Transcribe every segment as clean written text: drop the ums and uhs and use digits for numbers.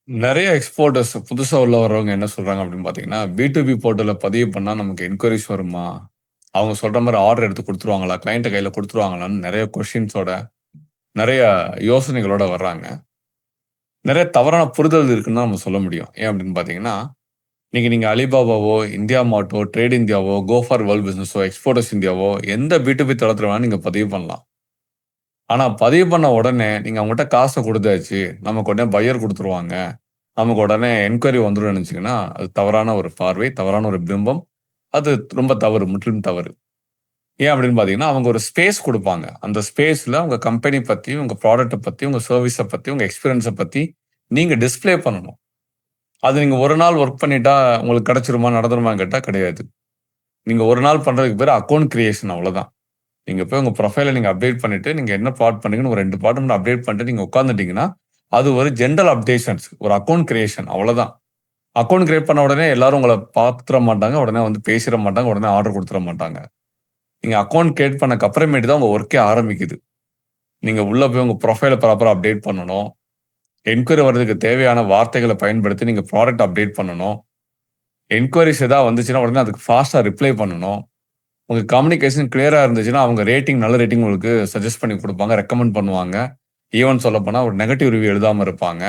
நெறைய எக்ஸ்போர்ட்டர்ஸ் புதுசா உள்ள வர்றவங்க என்ன சொல்றாங்க அப்படின்னு பார்த்தீங்கன்னா, B2B போர்ட்டல்ல பதிவு பண்ணா நமக்கு என்குயரீஸ் வருமா? அவங்க சொல்ற மாரி ஆர்டர் எடுத்து குடுத்துருவாங்களா? கிளையன்ட் கையில குடுத்துருவாங்களான்னு நெறைய கொஸ்டின்ஸோட, நெறைய யோசனைகளோட வர்றாங்க. நெறைய தவறான புரிதல் இருக்குன்னு தான் நம்ம சொல்ல முடியும். ஏன் அப்படின்னு பார்த்தீங்கன்னா, இன்னைக்கு நீங்க அலிபாபாவோ, இந்தியா மார்ட்டோ, ட்ரேட் இந்தியாவோ, கோ ஃபார் வேர்ல்ட் பிசினஸோ, எக்ஸ்போர்ட்டர்ஸ் இந்தியாவோ எந்த B2B தளத்தில வேணாலும் நீங்க பதிவு பண்ணலாம். ஆனா பதிவு பண்ண உடனே நீங்க அவங்ககிட்ட காச குடுத்தாச்சு. நமக்கு உடனே பையர் குடுத்துருவாங்க. நமக்கு உடனே என்குயரி வந்துரும்னு நெனச்சீங்கன்னா, அது தவறான ஒரு பார்வை, தவறான ஒரு பிம்பம். அது ரொம்ப தவறு, முற்றிலும் தவறு. ஏன் அப்படின்னு பார்த்தீங்கன்னா, அவங்க ஒரு ஸ்பேஸ் குடுப்பாங்க. அந்த ஸ்பேஸ்ல உங்க கம்பெனி பத்தி, உங்க ப்ராடக்ட்ட பத்தி, உங்க சர்விஸ பத்தி, உங்க எக்ஸ்பீரியன்ஸ பத்தி நீங்க டிஸ்ப்ளே பண்ணணும். அது நீங்க ஒரு நாள் வொர்க் பண்ணிட்டா உங்களுக்கு கிடைச்சிருமா, நடந்துருமான்னு கேட்டா கிடையாது. நீங்க ஒரு நாள் பண்றதுக்கு பேரு அக்கவுண்ட் கிரியேஷன் அவ்வளோதான். நீங்க போய் உங்க ப்ரொஃபைல நீங்க அப்டேட் பண்ணிட்டு, நீங்க என்ன ப்ராடக்ட் பண்ணீங்கன்னு ஒரு 2 ப்ராடக்ட் மட்டும் அப்டேட் பண்ணிட்டு நீங்க உட்கார்ந்துட்டீங்கன்னா, அது ஒரு ஜெனரல் அப்டேஷன்ஸ். ஒரு அக்கவுண்ட் கிரியேஷன் அவ்வளோதான். அக்கவுண்ட் கிரியேட் பண்ண உடனே எல்லாரும் உங்கள பாத்துற மாட்டாங்க. உடனே வந்து பேசிற மாட்டாங்க. உடனே ஆர்டர் குடுத்துற மாட்டாங்க. நீங்க அக்கவுண்ட் கிரியேட் பண்ணக்கு அப்புறமேட்டு தான் உங்க வொர்க்கே ஆரம்பிக்குது. நீங்க உள்ள போய் உங்க ப்ரொஃபைல ப்ராப்பரா அப்டேட் பண்ணணும். என்குயரி வர்றதுக்கு தேவையான வார்த்தைகள பயன்படுத்தி நீங்க ப்ராடக்ட் அப்டேட் பண்ணணும். என்குயரீஸ் ஏதாவது வந்துச்சுன்னா உடனே அதுக்கு ஃபாஸ்ட்டா ரிப்ளை பண்ணணும். உங்க கம்யூனிகேஷன் கிளியரா இருந்துச்சுன்னா, அவங்க ரேட்டிங் நல்ல ரேட்டிங் உங்களுக்கு சஜெஸ்ட் பண்ணி குடுப்பாங்க. ரெக்கமெண்ட் பண்ணுவாங்க. ஈவன் சொல்லப்போனா ஒரு நெகட்டிவ் ரிவ்யூ எழுதாம இருப்பாங்க.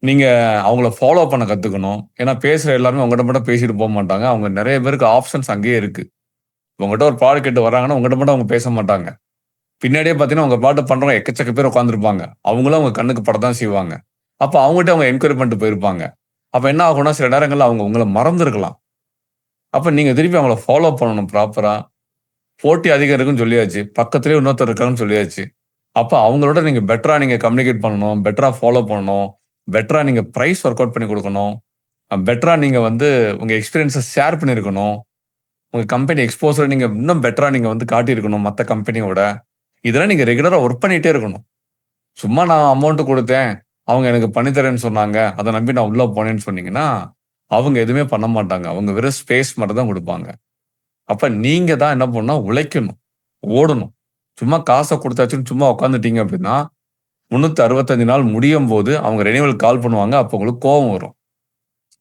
நீங்க அவங்கள ஃபாலோ பண்ண கத்துக்கணும். ஏன்னா பேசுற எல்லாருமே உங்கட்ட மட்டும் பேசிட்டு போமாட்டாங்க. அவங்க நெறைய பேருக்கு ஆப்ஷன்ஸ் அங்கேயே இருக்கு. உங்கட்ட ஒரு ப்ராடக்ட் கேட்டு வர்றாங்கன்னா, உங்கட்ட மட்டும் அவங்க பேச மாட்டாங்க. பின்னாடியே பார்த்தீங்கன்னா, உங்க ப்ராடக்ட் பண்றவங்க எக்கச்சக்க பேர் உட்கார்ந்திருப்பாங்க. அவங்களும் உங்க கண்ணுக்கு படத்தான் செய்வாங்க. அப்ப அவங்ககிட்ட அவங்க என்கொயரி பண்ணிட்டு போயிருப்பாங்க. அப்ப என்ன ஆகும்னா, சில நேரங்கள்ல அவங்க உங்கள மறந்திருக்கலாம். அப்ப நீங்க திருப்பி அவங்கள ஃபாலோ பண்ணணும் ப்ராப்பரா. போட்டி அதிகம் இருக்குன்னு சொல்லியாச்சு. பக்கத்திலேயே இன்னொருத்தர் இருக்காங்கன்னு சொல்லியாச்சு. அப்ப அவங்களோட நீங்க பெட்டரா நீங்க கம்யூனிகேட் பண்ணணும். பெட்டரா ஃபாலோ பண்ணணும். பெட்டரா நீங்க பிரைஸ் வொர்க் அவுட் பண்ணி குடுக்கணும். பெட்டரா நீங்க வந்து உங்க எக்ஸ்பீரியன்ஸ ஷேர் பண்ணியிருக்கணும். உங்க கம்பெனி எக்ஸ்போஸர நீங்க இன்னும் பெட்டரா நீங்க வந்து காட்டியிருக்கணும் மத்த கம்பெனியோட. இதெல்லாம் நீங்க ரெகுலரா வொர்க் பண்ணிட்டே இருக்கணும். சும்மா நான் அமவுண்ட் குடுத்தேன். அவங்க எனக்கு பண்ணி தரேன்னு சொன்னாங்க. அத நம்பி நான் உள்ள போனேன்னு சொன்னீங்கன்னா, அவங்க எதுவுமே பண்ண மாட்டாங்க. அவங்க வெறும் ஸ்பேஸ் மட்டும் தான் குடுப்பாங்க. அப்ப நீங்க தான் என்ன பண்ணணும்னா உழைக்கணும். ஓடணும். சும்மா காச குடுத்தாச்சுன்னு சும்மா உட்கார்ந்துட்டீங்க அப்படின்னா, 365 நாள் முடியும்போது அவங்க ரெனிவல் கால் பண்ணுவாங்க. அப்ப உங்களுக்கு கோவம் வரும்.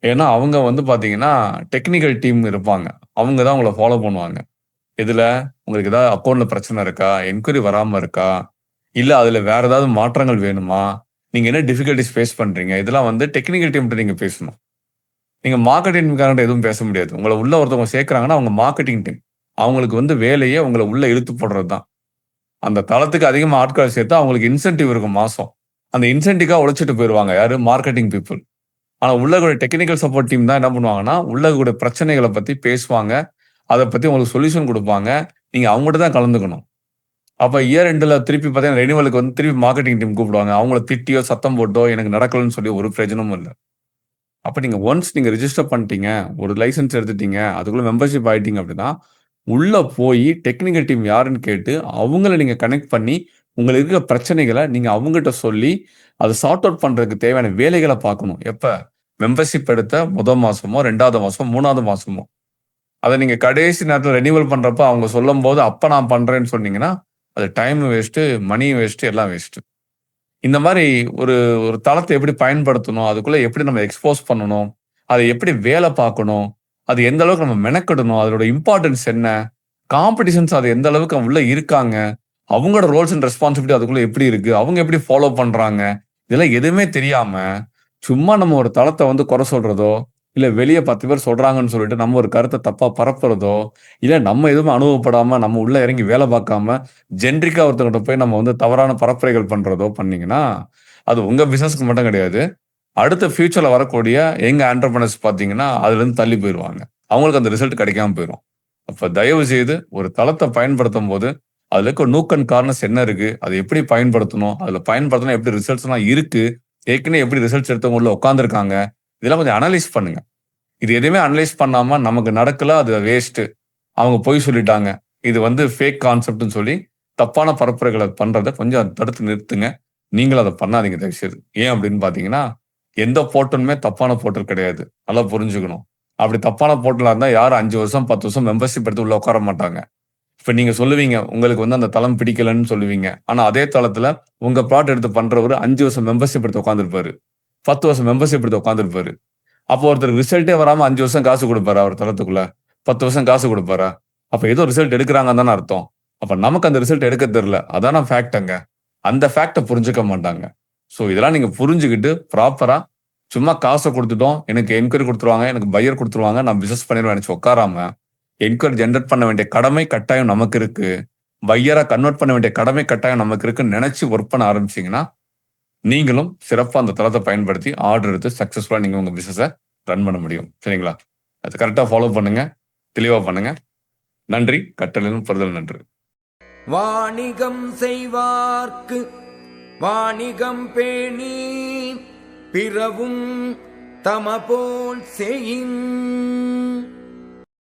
ஏன்னா, அவங்க வந்து பார்த்தீங்கன்னா, டெக்னிக்கல் டீம் இருப்பாங்க. அவங்க தான் உங்கள ஃபாலோ பண்ணுவாங்க. இதுல உங்களுக்கு ஏதாவது அக்கவுண்ட்ல பிரச்சனை இருக்கா? என்குயரி வராம இருக்கா? இல்ல அதுல வேற ஏதாவது மாற்றங்கள் வேணுமா? நீங்க என்ன டிஃபிகல்டீஸ் ஃபேஸ் பண்றீங்க? இதெல்லாம் வந்து டெக்னிக்கல் டீம்ட்ட நீங்க பேசணும். நீங்க மார்க்கெட்டிங் டீம்காரன்ட்ட எதுவும் பேச முடியாது. உங்கள உள்ள ஒருத்தவங்க சேர்க்கிறாங்கன்னா, அவங்க மார்க்கெட்டிங் டீம். அவங்களுக்கு வந்து வேலையே உங்கள உள்ள இழுத்து போடுறது தான். அந்த தளத்துக்கு அதிகமா ஆட்கள சேர்த்தா அவங்களுக்கு இன்சென்டிவ் இருக்கும் மாசம். அந்த இன்சென்டிவ்க்காக உழைச்சுட்டு போயிருவாங்க. யாரு? Marketing people. ஆனா உள்ள இருக்கக்கூடிய டெக்னிக்கல் சப்போர்ட் டீம் தான் என்ன பண்ணுவாங்கன்னா, உள்ள இருக்கக்கூடிய பிரச்சனைகள பத்தி பேசுவாங்க. அத பத்தி உங்களுக்கு சொல்யூஷன் குடுப்பாங்க. நீங்க அவங்ககிட்ட தான் கலந்துக்கணும். அப்ப இயர் எண்டுல திருப்பி பார்த்தீங்கன்னா, ரெனிவலுக்கு வந்து திருப்பி மார்க்கெட்டிங் டீம் கூப்பிடுவாங்க. அவங்கள திட்டியோ, சத்தம் போட்டோ எனக்கு நடக்கலன்னு சொல்லி ஒரு பிரயோஜனமும் இல்ல. அப்ப நீங்க ஒன்ஸ் நீங்க ரிஜிஸ்டர் பண்ணிட்டீங்க. ஒரு லைசென்ஸ் எடுத்துட்டீங்க. அதுக்குள்ள மெம்பர்ஷிப் ஆயிட்டீங்க அப்படின்னா, உள்ள போயி டெக்னிக்கல் டீம் யாருன்னு கேட்டு, அவங்கள நீங்க கனெக்ட் பண்ணி, உங்களுக்கு இருக்கிற பிரச்சனைகள நீங்க அவங்ககிட்ட சொல்லி, அத சார்ட் அவுட் பண்றதுக்கு தேவையான வேலைகள பார்க்கணும். எப்ப? மெம்பர்ஷிப் எடுத்த மாசமோ, 2வது மாசமோ, 3வது மாசமோ. அத நீங்க கடைசி நேரத்தில ரெனிவல் பண்றப்ப அவங்க சொல்லும்போது, அப்ப நான் பண்றேன்னு சொன்னீங்கன்னா, அது டைம் வேஸ்ட்டு, மணி வேஸ்ட்டு, எல்லாம் வேஸ்ட்டு. இந்த மாரி ஒரு ஒரு தளத்த எப்படி பயன்படுத்தணும்? அதுக்குள்ள எப்படி நம்ம எக்ஸ்போஸ் பண்ணணும்? அத எப்படி வேல பார்க்கணும்? அது எந்த அளவுக்கு நம்ம மெனக்கெடணும்? அதோட இம்பார்ட்டன்ஸ் என்ன? காம்படிஷன்ஸ் அது எந்த அளவுக்கு உள்ள இருக்காங்க? அவங்களோட ரோல்ஸ் அண்ட் ரெஸ்பான்சிபிலிட்டி அதுக்குள்ள எப்படி இருக்கு? அவங்க எப்படி ஃபாலோ பண்றாங்க? இதெல்லாம் எதுவுமே தெரியாம, சும்மா நம்ம ஒரு தளத்த வந்து குறை சொல்றதோ, இல்ல வெளிய 10 பேர் சொல்றாங்கன்னு சொல்லிட்டு நம்ம ஒரு கருத்த தப்பா பரப்புறதோ, இல்ல நம்ம எதுவும் அனுபவப்படாம, நம்ம உள்ள இறங்கி வேல பார்க்காம, ஜென்ரிக்கா ஒருத்தவங்கட்ட போய் நம்ம வந்து தவறான பரப்புரைகள் பண்றதோ பண்ணீங்கன்னா, அது உங்க பிசினஸ்க்கு மட்டும் கிடையாது. அடுத்த ஃபியூச்சர்ல வரக்கூடிய யங் ஆன்டர்பிரினர்ஸ் பார்த்தீங்கன்னா, அதுலருந்து தள்ளி போயிருவாங்க. அவங்களுக்கு அந்த ரிசல்ட் கிடைக்காம போயிரும். அப்ப தயவு செய்து ஒரு தளத்த பயன்படுத்தும்போது, அதுல இருக்க நூக் அண்ட் கார்னர்ஸ் என்ன இருக்கு? அத எப்படி பயன்படுத்தணும்? அதுல பயன்படுத்தினா எப்படி ரிசல்ட்ஸ்லாம் இருக்கு? ஏற்கனவே எப்படி ரிசல்ட்ஸ் எடுத்தவங்க உள்ள உட்கார்ந்திருக்காங்க? இதெல்லாம் கொஞ்சம் அனலைஸ் பண்ணுங்க. இது எதுவுமே அனலைஸ் பண்ணாம நமக்கு நடக்கல, அது வேஸ்ட்டு. அவங்க பொய் சொல்லிட்டாங்க. இது வந்து ஃபேக் கான்செப்ட்ன்னு சொல்லி, தப்பான பரப்புரைகள பண்றத கொஞ்சம் தடுத்து நிறுத்துங்க. நீங்களும் அத பண்ணாதீங்க தயவுசெய்து. ஏன் அப்படின்னு பார்த்தீங்கன்னா, எந்த போர்ட்டலுமே தப்பான போர்ட்டல் கிடையாது. நல்லா புரிஞ்சுக்கணும். அப்படி தப்பான போர்ட்டலா இருந்தா யாரும் 5 வருஷம், 10 வருஷம் மெம்பர்ஷிப் எடுத்து உள்ள உட்கார மாட்டாங்க. இப்ப நீங்க சொல்லுவீங்க, உங்களுக்கு வந்து அந்த தளம் பிடிக்கலன்னு சொல்லுவீங்க. ஆனா அதே தளத்துல உங்க ப்ராடக்ட் எடுத்து பண்றவரு 5 வருஷம் மெம்பர்ஷிப் எடுத்து உட்கார்ந்திருப்பாரு. 10 வருஷம் மெம்பர்ஷிப் எடுத்து உட்கார்ந்திருப்பாரு. அப்போ ஒருத்தருக்கு ரிசல்ட்டே வராம 5 வருஷம் காசு குடுப்பாரா அவர் தளத்துக்குள்ள? 10 வருஷம் காசு குடுப்பாரா? அப்ப ஏதோ ரிசல்ட் எடுக்குறாங்கன்னு தானே அர்த்தம். அப்ப நமக்கு அந்த ரிசல்ட் எடுக்க தெரியல. அதான ஃபேக்ட் அங்க. அந்த ஃபேக்ட்ட புரிஞ்சுக்க மாட்டாங்க. சோ இதெல்லாம் நீங்க புரிஞ்சுகிட்டு ப்ராப்பரா சும்மா காச குடுத்துட்டோம். எனக்கு என்குயரி குடுத்துருவாங்க. எனக்கு பையர் குடுத்துருவாங்க. நான் பிசினஸ் பண்ணிருவேன்னு நெனச்சு உட்காராம, என்குயரி ஜெனரேட் பண்ண வேண்டிய கடமை கட்டாயம் நமக்கு இருக்கு. பையரா கன்வெர்ட் பண்ண வேண்டிய கடமை கட்டாயம் நமக்கு இருக்குன்னு நெனச்சு வொர்க் பண்ண ஆரம்பிச்சீங்கன்னா, நீங்களும் சிறப்பா அந்த தளத்த பயன்படுத்தி ஆர்டர் எடுத்து சக்சஸ்ஃபுல்லா நீங்க உங்க பிசினஸ ரன் பண்ண முடியும். சரிங்களா? அது கரெக்ட்டா ஃபாலோ பண்ணுங்க. தெளிவா பண்ணுங்க. நன்றி. கற்றலினும் பெறுதல் நன்று. வாணிகம் செய்வார்க்கு வாணிகம் பேணி, பிறவும் தமபோல் செய்யின்.